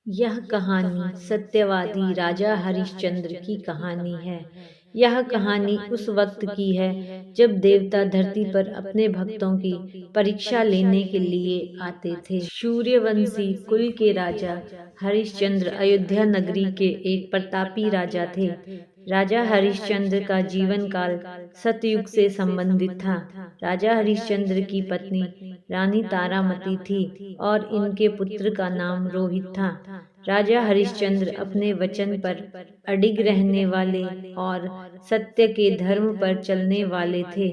यह कहानी सत्यवादी राजा हरिश्चंद्र की कहानी है। यह कहानी उस वक्त की है जब देवता धरती पर अपने भक्तों की परीक्षा लेने के लिए आते थे। सूर्यवंशी कुल के राजा हरिश्चंद्र अयोध्या नगरी के एक प्रतापी राजा थे। राजा हरिश्चंद्र का जीवन काल सतयुग से संबंधित था। राजा हरिश्चंद्र की पत्नी रानी तारामती थी और इनके पुत्र का नाम रोहित था। राजा हरिश्चंद्र अपने वचन पर अडिग रहने वाले और सत्य के धर्म पर चलने वाले थे।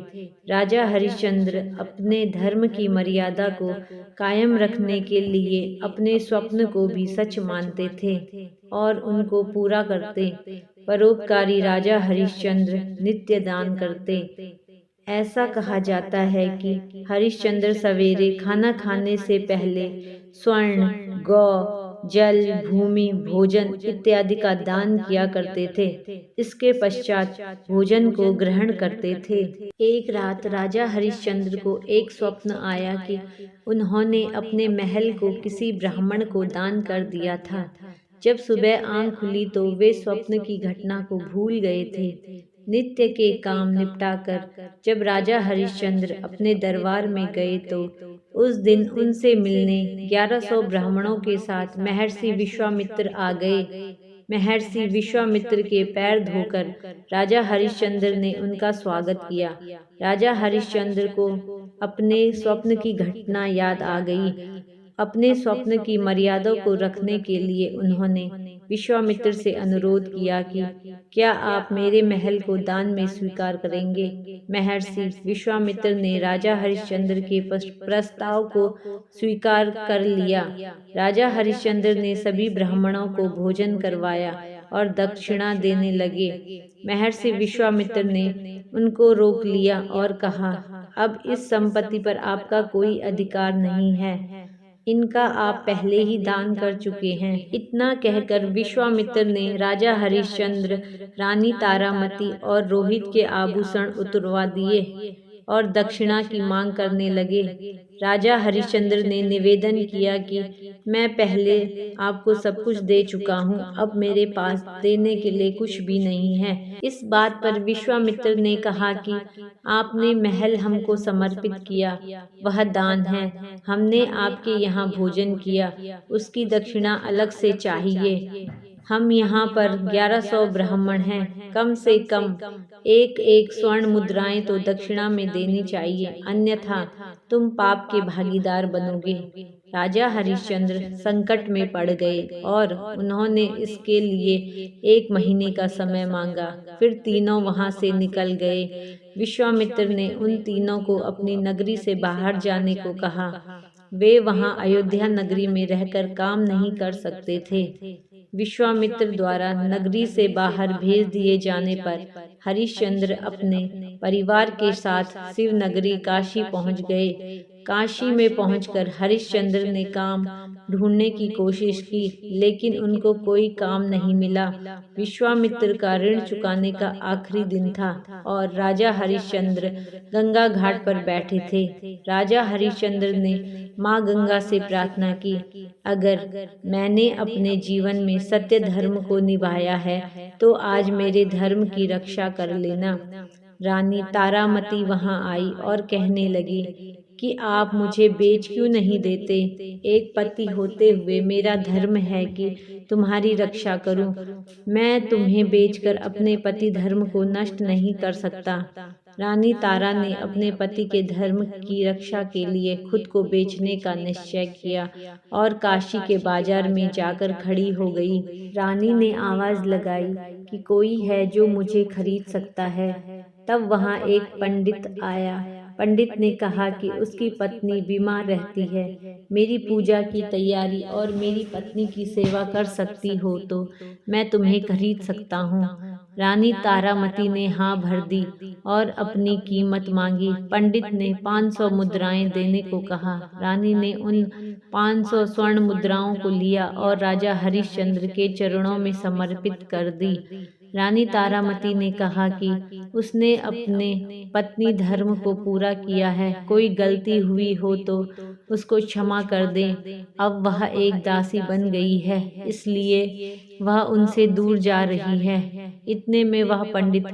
राजा हरिश्चंद्र अपने धर्म की मर्यादा को कायम रखने के लिए अपने स्वप्न को भी सच मानते थे और उनको पूरा करते। परोपकारी राजा हरिश्चंद्र नित्य दान करते। ऐसा कहा जाता है कि हरिश्चंद्र सवेरे खाना खाने से पहले स्वर्ण, गौ, जल, भूमि, भोजन इत्यादि का दान किया करते थे। इसके पश्चात भोजन को ग्रहण करते थे। एक रात राजा हरिश्चंद्र को एक स्वप्न आया कि उन्होंने अपने महल को किसी ब्राह्मण को दान कर दिया था। जब सुबह आंख खुली तो वे स्वप्न की घटना को भूल गए थे। नित्य के काम निपटाकर जब राजा हरिश्चंद्र अपने दरबार में गए तो उस दिन उनसे मिलने 1100 ब्राह्मणों के साथ महर्षि विश्वामित्र आ गए। महर्षि विश्वामित्र के पैर धोकर राजा हरिश्चंद्र ने उनका स्वागत किया। राजा हरिश्चंद्र को अपने स्वप्न की घटना याद आ गई। अपने स्वप्न की मर्यादा को रखने के लिए उन्होंने विश्वामित्र से अनुरोध किया कि क्या आप मेरे महल को दान में स्वीकार करेंगे। महर्षि विश्वामित्र ने राजा हरिश्चंद्र के प्रस्ताव को स्वीकार कर लिया। राजा हरिश्चंद्र ने सभी ब्राह्मणों को भोजन करवाया और दक्षिणा देने लगे। महर्षि विश्वामित्र ने उनको रोक लिया और कहा, अब इस संपत्ति पर आपका कोई अधिकार नहीं है, इनका आप पहले ही दान कर चुके हैं। इतना कहकर विश्वामित्र ने राजा हरिश्चंद्र, रानी तारामती और रोहित के आभूषण उतरवा दिए और दक्षिणा की मांग करने लगे। राजा हरिश्चंद्र ने निवेदन किया कि मैं पहले आपको सब कुछ दे चुका हूँ, अब मेरे पास देने के लिए कुछ भी नहीं है। इस बात पर विश्वामित्र ने कहा कि आपने महल हमको समर्पित किया, वह दान है। हमने आपके यहाँ भोजन किया, उसकी दक्षिणा अलग से चाहिए। हम यहाँ पर 1100 ब्राह्मण हैं, कम से कम एक एक स्वर्ण मुद्राएं तो दक्षिणा में देनी चाहिए, अन्यथा तुम पाप के भागीदार बनोगे। राजा हरिश्चंद्र संकट में पड़ गए और उन्होंने इसके लिए 1 महीने का समय मांगा। फिर तीनों वहां से निकल गए। विश्वामित्र ने उन तीनों को अपनी नगरी से बाहर जाने को कहा। वे वहां अयोध्या नगरी में रहकर काम नहीं कर सकते थे। विश्वामित्र द्वारा नगरी से बाहर भेज दिए जाने पर हरिश्चंद्र अपने परिवार के साथ शिव नगरी काशी पहुंच गए। काशी में पहुंचकर हरिश्चंद्र ने काम ढूंढने की कोशिश की, लेकिन उनको कोई काम नहीं मिला। विश्वामित्र का ऋण चुकाने का आखिरी दिन था और राजा हरिश्चंद्र गंगा घाट पर बैठे थे। राजा हरिश्चंद्र ने माँ गंगा से प्रार्थना की, अगर मैंने अपने जीवन में सत्य धर्म को निभाया है तो आज मेरे धर्म की रक्षा कर लेना। रानी तारामती वहां आई और कहने लगी कि आप मुझे बेच क्यों नहीं देते। एक पति होते हुए मेरा धर्म है कि तुम्हारी रक्षा करूं। मैं तुम्हें बेचकर अपने पति धर्म को नष्ट नहीं कर सकता। रानी तारा ने अपने पति के धर्म की रक्षा के लिए खुद को बेचने का निश्चय किया और काशी के बाजार में जाकर खड़ी हो गई। रानी ने आवाज लगाई कि कोई है जो मुझे खरीद सकता है। तब वहां एक पंडित आया। पंडित ने कहा कि उसकी पत्नी बीमार रहती है। मेरी पूजा की तैयारी और मेरी पत्नी की सेवा कर सकती हो तो मैं तुम्हें खरीद सकता हूँ। रानी तारामती ने हाँ भर दी और अपनी कीमत मांगी। पंडित ने 500 मुद्राएं देने को कहा। रानी ने उन 500 स्वर्ण मुद्राओं को लिया और राजा हरिश्चंद्र के चरणों में समर्पित कर दी। रानी तारामती ने कहा कि उसने अपने पत्नी धर्म को पूरा किया है, कोई गलती हुई हो तो उसको क्षमा कर दें। अब वह एक दासी बन गई है, इसलिए वह उनसे दूर जा रही है। इतने में वह पंडित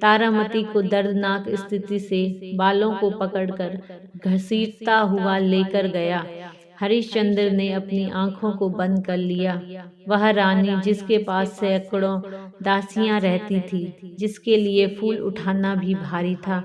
तारामती को दर्दनाक स्थिति से बालों को पकड़कर घसीटता हुआ लेकर गया। हरिश्चंद्र ने अपनी आंखों को बंद कर लिया। वह रानी, जिसके पास सैकड़ों दासियां रहती थी, जिसके लिए फूल उठाना भी भारी था,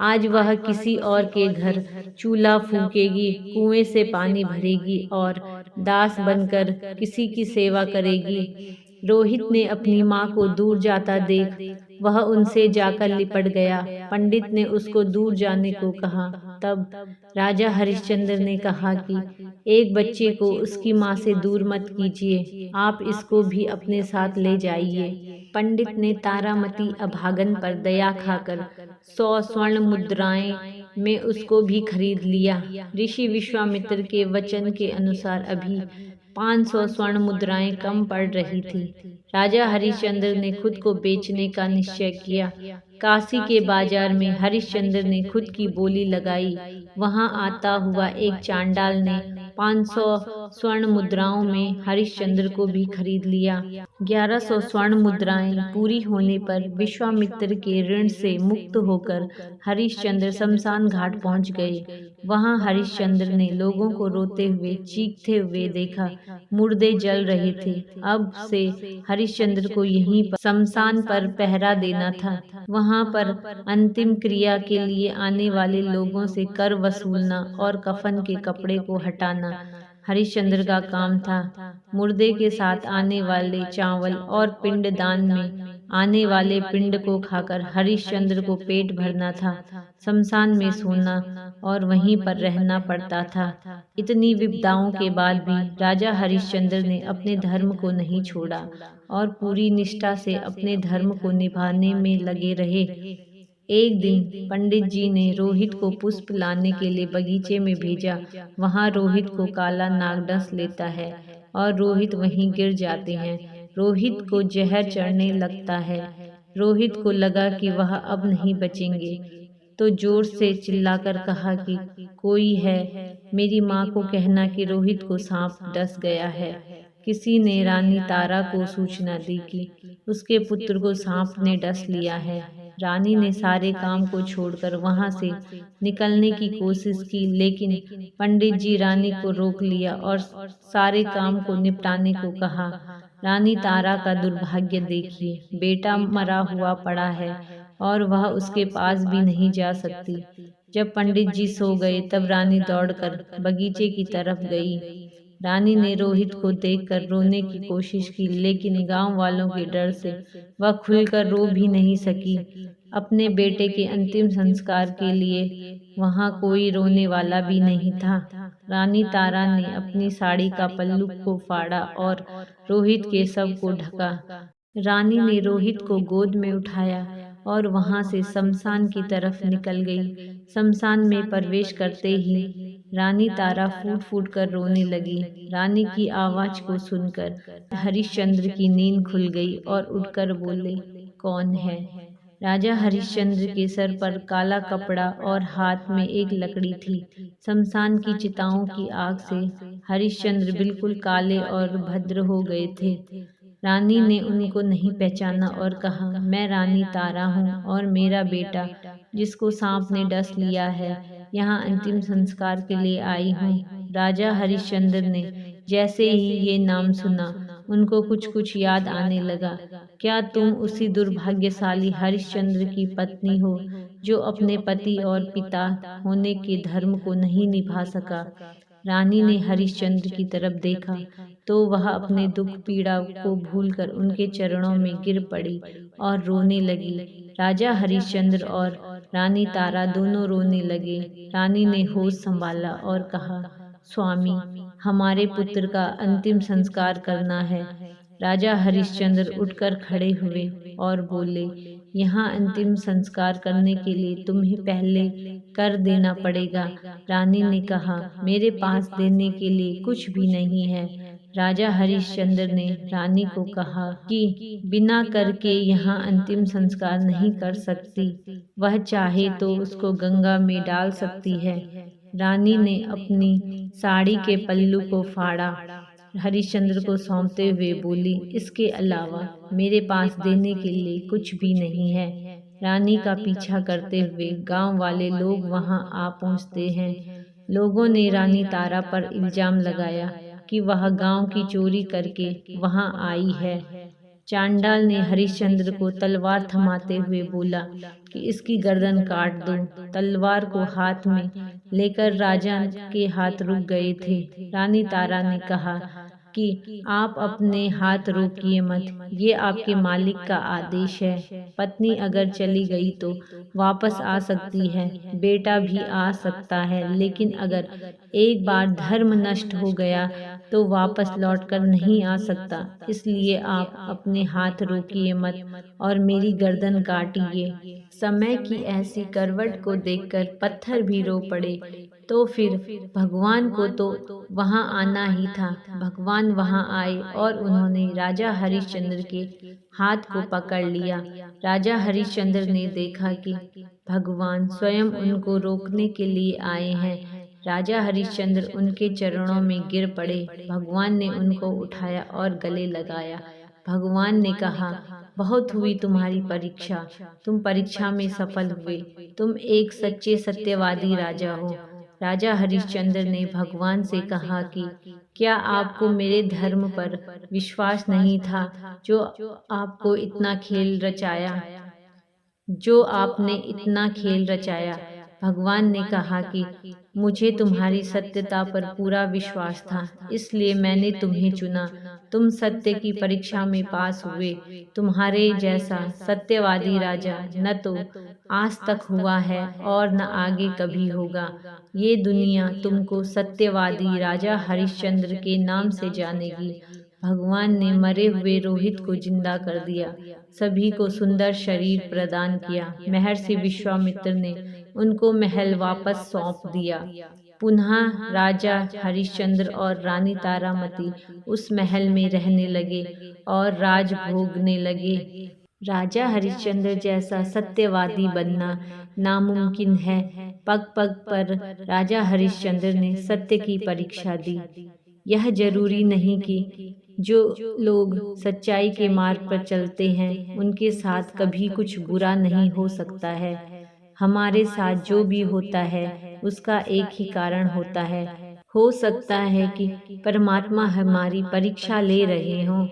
आज वह किसी और के घर चूल्हा फूकेगी, कुएं से पानी भरेगी और दास बनकर किसी की सेवा करेगी। रोहित ने अपनी माँ को दूर जाता देख वह उनसे जाकर लिपट गया। पंडित ने उसको दूर जाने को कहा। तब राजा हरिश्चंद्र ने कहा कि एक बच्चे को उसकी माँ से दूर मत कीजिए, आप इसको भी अपने साथ ले जाइए। पंडित ने तारामती अभागन पर दया खाकर 100 स्वर्ण मुद्राएं में उसको भी खरीद लिया। ऋषि विश्वामित्र के वचन के अनुसार अभी 500 स्वर्ण मुद्राएं कम पड़ रही थी। राजा हरिश्चंद्र ने खुद को बेचने का निश्चय किया। काशी के बाजार में हरिश्चंद्र ने खुद की बोली लगाई। वहां आता हुआ एक चांडाल ने 500 स्वर्ण मुद्राओं में हरिश्चंद्र को भी खरीद लिया। 1100 स्वर्ण मुद्राएं पूरी होने पर विश्वामित्र के ऋण से मुक्त होकर हरिश्चंद्र शमशान घाट पहुंच गए। वहां हरिश्चंद्र ने लोगों को रोते हुए, चीखते हुए देखा। मुर्दे जल रहे थे। अब से हरिश्चंद्र को यहीं पर शमशान पर पहरा देना था। वहां पर अंतिम क्रिया के लिए आने वाले लोगों से कर वसूलना और कफन के कपड़े को हटाना हरिश्चंद्र का काम था। मुर्दे के साथ आने वाले चावल और पिंडदान में आने वाले पिंड को खाकर हरिश्चंद्र को पेट भरना था। शमशान में सोना और वहीं पर रहना पड़ता था। इतनी विपदाओं के बाद भी राजा हरिश्चंद्र ने अपने धर्म को नहीं छोड़ा और पूरी निष्ठा से अपने धर्म को निभाने में लगे रहे। एक दिन पंडित जी ने रोहित को पुष्प लाने के लिए बगीचे में भेजा। वहां रोहित को काला नाग डस लेता है और रोहित वहीं गिर जाते हैं। रोहित को जहर चढ़ने लगता है। रोहित को लगा कि वह अब नहीं बचेंगे, तो जोर से चिल्लाकर कहा कि कोई है, मेरी माँ को कहना कि रोहित को सांप डस गया है। किसी ने रानी तारा को सूचना दी कि उसके पुत्र को सांप ने डस लिया है। रानी ने सारे काम को छोड़कर वहां से निकलने की कोशिश की, लेकिन पंडित जी रानी को रोक लिया और सारे काम को निपटाने को कहा। रानी तारा का दुर्भाग्य देखिए, बेटा मरा हुआ पड़ा है और वह उसके पास भी नहीं जा सकती। जब पंडित जी सो गए तब रानी दौड़कर बगीचे की तरफ गई। रानी ने रोहित को देखकर रोने की कोशिश की, लेकिन गांव वालों के डर से वह खुलकर रो भी नहीं सकी। अपने बेटे के अंतिम संस्कार के लिए वहां कोई रोने वाला भी नहीं था। रानी तारा ने अपनी साड़ी का पल्लू को फाड़ा और रोहित के शव को ढका। रानी ने रोहित को गोद में उठाया और वहां से शमशान की तरफ निकल गई। शमशान में प्रवेश करते ही रानी तारा फूट फूट कर रोने लगी। रानी की आवाज को सुनकर हरिश्चंद्र की नींद खुल गई और उठकर बोले, कौन है? राजा हरिश्चंद्र के सर पर काला कपड़ा और हाथ में एक लकड़ी थी। शमशान की चिताओं की आग से हरिश्चंद्र बिल्कुल काले और भद्र हो गए थे। रानी ने उनको नहीं पहचाना और कहा, मैं रानी तारा हूँ और मेरा बेटा, जिसको सांप ने डस लिया है, यहाँ अंतिम संस्कार के लिए आई हूँ। राजा हरिश्चंद्र ने जैसे ही ये नाम सुना, उनको कुछ कुछ याद आने लगा। क्या तुम उसी दुर्भाग्यशाली हरिश्चंद्र की पत्नी हो जो अपने पति और पिता होने के धर्म को नहीं निभा सका? रानी ने हरिश्चंद्र की तरफ देखा तो वह अपने दुख पीड़ा को भूलकर उनके चरणों में गिर पड़ी और रोने लगी। राजा हरिश्चंद्र और रानी तारा दोनों रोने लगे। रानी ने होश संभाला और कहा, स्वामी, हमारे पुत्र का अंतिम संस्कार करना है। राजा हरिश्चंद्र उठकर खड़े हुए और बोले, यहाँ अंतिम संस्कार करने के लिए तुम्हें पहले कर देना पड़ेगा। रानी ने कहा, मेरे पास देने के लिए कुछ भी नहीं है। राजा हरिश्चंद्र ने रानी को कहा कि बिना कर के यहाँ अंतिम संस्कार नहीं कर सकती। वह चाहे तो उसको गंगा में डाल सकती है। रानी ने अपनी साड़ी के पल्लू को फाड़ा, हरिश्चंद्र को सौंपते हुए बोली, इसके अलावा मेरे पास देने के लिए कुछ भी नहीं है। रानी का पीछा करते हुए गांव वाले लोग वहां आ पहुंचते हैं। लोगों ने रानी तारा पर इल्जाम लगाया कि वह गांव की चोरी करके वहां आई है। चांडाल ने हरिश्चंद्र को तलवार थमाते हुए बोला कि इसकी गर्दन काट दो। तलवार को हाथ में लेकर राजा के हाथ रुक गए थे। रानी तारा ने कहा कि आप अपने हाथ रोकिए मत, ये आपके मालिक का आदेश है। पत्नी अगर चली गई तो वापस आ सकती है, बेटा भी आ सकता है, लेकिन अगर एक बार धर्म नष्ट हो गया तो वापस लौटकर नहीं आ सकता। इसलिए आप अपने हाथ रोकिए मत और मेरी गर्दन काटिए। समय की ऐसी करवट को देखकर पत्थर भी रो पड़े। तो फिर भगवान को तो वहां आना ही था। भगवान वहां आए और उन्होंने राजा हरिश्चंद्र के हाथ को पकड़ लिया। राजा हरिश्चंद्र ने देखा कि भगवान स्वयं उनको रोकने के लिए आए हैं। राजा हरिश्चंद्र उनके चरणों में गिर पड़े। भगवान ने उनको उठाया और गले लगाया। भगवान ने कहा, बहुत हुई तुम्हारी परीक्षा, तुम परीक्षा में सफल हुए, तुम एक सच्चे सत्यवादी राजा हो। राजा हरिश्चंद्र ने भगवान से कहा कि क्या आपको मेरे धर्म पर विश्वास नहीं था, जो आपको इतना खेल रचाया, जो आपने इतना खेल रचाया। भगवान ने कहा कि मुझे तुम्हारी सत्यता पर पूरा विश्वास था, इसलिए मैंने तुम्हें चुना। तुम सत्य की परीक्षा में पास हुए। तुम्हारे जैसा सत्यवादी राजा न तो आज तक हुआ है और न आगे कभी होगा। ये दुनिया तुमको सत्यवादी राजा हरिश्चंद्र के नाम से जानेगी। भगवान ने मरे हुए रोहित को जिंदा कर दिया, सभी को सुंदर शरीर प्रदान किया। महर्षि विश्वामित्र ने उनको महल वापस सौंप दिया। पुनः राजा हरिश्चंद्र और रानी तारामती उस महल में रहने लगे और राज भोगने लगे। राजा हरिश्चंद्र जैसा सत्यवादी बनना नामुमकिन है। पग पग पर राजा हरिश्चंद्र ने सत्य की परीक्षा दी। यह जरूरी नहीं कि जो लोग सच्चाई के मार्ग पर चलते हैं उनके साथ कभी कुछ बुरा नहीं हो सकता है। हमारे साथ जो भी होता है उसका एक ही कारण होता है। हो सकता है कि परमात्मा हमारी परीक्षा ले रहे हों,